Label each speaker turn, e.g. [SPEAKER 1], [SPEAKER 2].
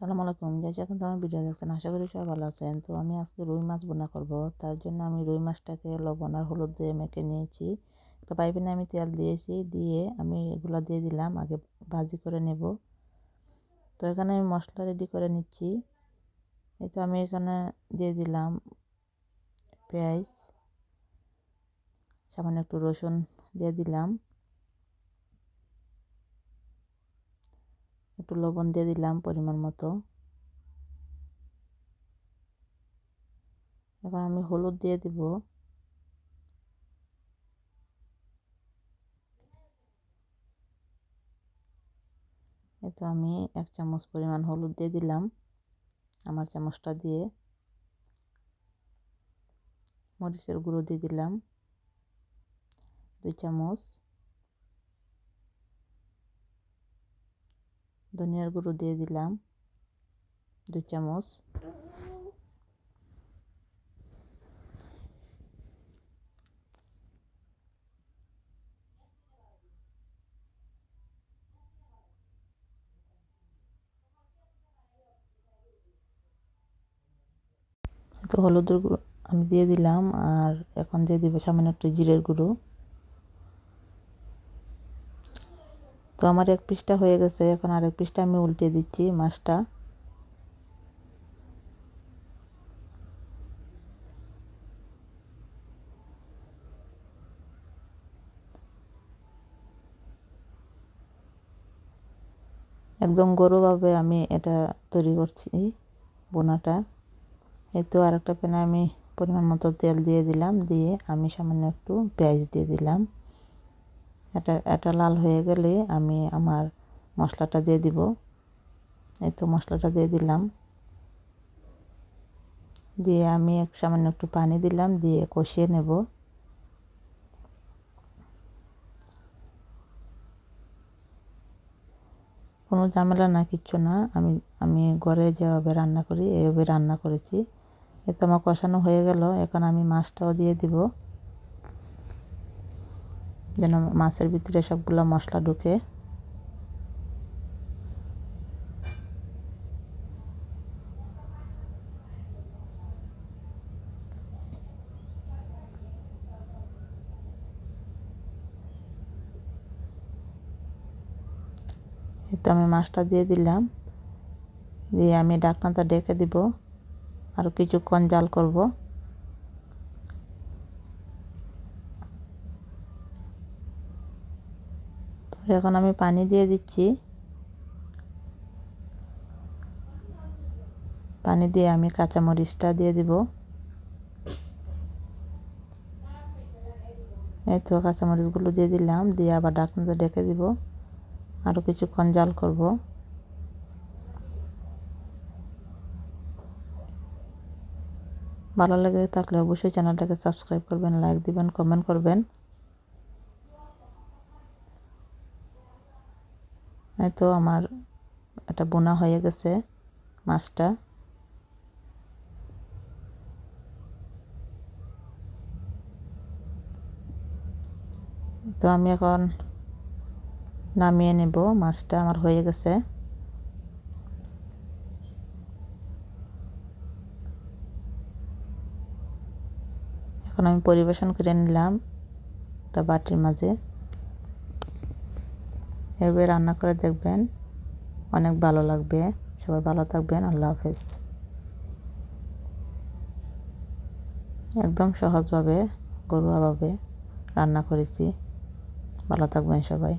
[SPEAKER 1] আসসালামু আলাইকুম। যে যেখান থেকে আমার ভিডিও দেখছেন আশা করি সবাই ভালো আছেন। তো আমি আজকে রুই মাছ ভুনা করব। তার জন্য আমি রুই মাছটাকে লবণ আর হলুদ দিয়ে মেখে নিয়েছি। একটা পাইপ্যানে আমি তেল দিয়েছি, দিয়ে আমি এগুলো দিয়ে দিলাম, আগে ভাজি করে নেব। তো এখানে আমি মশলা রেডি করে নিচ্ছি। এই তো আমি এখানে দিয়ে দিলাম পেঁয়াজ, সামান্য একটু রসুন দিয়ে দিলাম, একটু লবণ দিয়ে দিলাম পরিমাণ মতো। এখন আমি হলুদ দিয়ে দিব। এই তো আমি 1 চামচ পরিমাণ হলুদ দিয়ে দিলাম আমার চামচটা দিয়ে। মরিচের গুঁড়ো দিয়ে দিলাম 2 চামচ, ধনিয়ার গুঁড়ো দিয়ে দিলাম 2 চামচ, তো হলুদের গুঁড়ো আমি দিয়ে দিলাম। আর এখন দিয়ে দিব সামান্য একটু জিরের গুঁড়ো। তো আমার এক পিসটা হয়ে গেছে, এখন আরেক পিসটা আমি উল্টে দিচ্ছি মাছটা। একদম গরুভাবে আমি এটা তৈরি করছি বোনাটা। এই তো আরেকটা প্যানে আমি পরিমাণ মতো তেল দিয়ে দিলাম, দিয়ে আমি সামান্য একটু পেঁয়াজ দিয়ে দিলাম। এটা লাল হয়ে গেলে আমি আমার মশলাটা দিয়ে দিব। এই তো মশলাটা দিয়ে দিলাম, দিয়ে আমি সামান্য একটু পানি দিলাম, দিয়ে কষিয়ে নেব। কোনো ঝামেলা না, কিচ্ছু না। আমি ঘরে যেভাবে রান্না করি এইভাবে রান্না করেছি। এ তো আমার কষানো হয়ে গেল। এখন আমি মাছটাও দিয়ে দিব, যেন মাছের ভিতরে সবগুলো মশলা ঢুকে। এই তো আমি মাছটা দিয়ে দিলাম, দিয়ে আমি ঢাকনাটা ঢেকে দিব, আরও কিছুক্ষণ জাল করব। এখন আমি পানি দিয়ে দিচ্ছি। পানি দিয়ে আমি কাঁচামরিচটা দিয়ে দিব। এই তো কাঁচামরিচগুলো দিয়ে দিলাম, দিয়ে আবার ঢাকনাটা ঢেকে দিব, আরও কিছুক্ষণ জাল করব। ভালো লেগে থাকলে অবশ্যই চ্যানেলটাকে সাবস্ক্রাইব করবেন, লাইক দিবেন, কমেন্ট করবেন। এই তো আমার এটা বোনা হয়ে গেছে মাছটা। তো আমি এখন নামিয়ে নেব। মাছটা আমার হয়ে গেছে। এখন আমি পরিবেশন করে নিলাম একটা বাটির মাঝে। এভাবে রান্না করে দেখবেন, অনেক ভালো লাগবে। সবাই ভালো থাকবেন। আল্লাহ হাফেজ। একদম সহজভাবে ঘরোয়াভাবে রান্না করেছি। ভালো থাকবেন সবাই।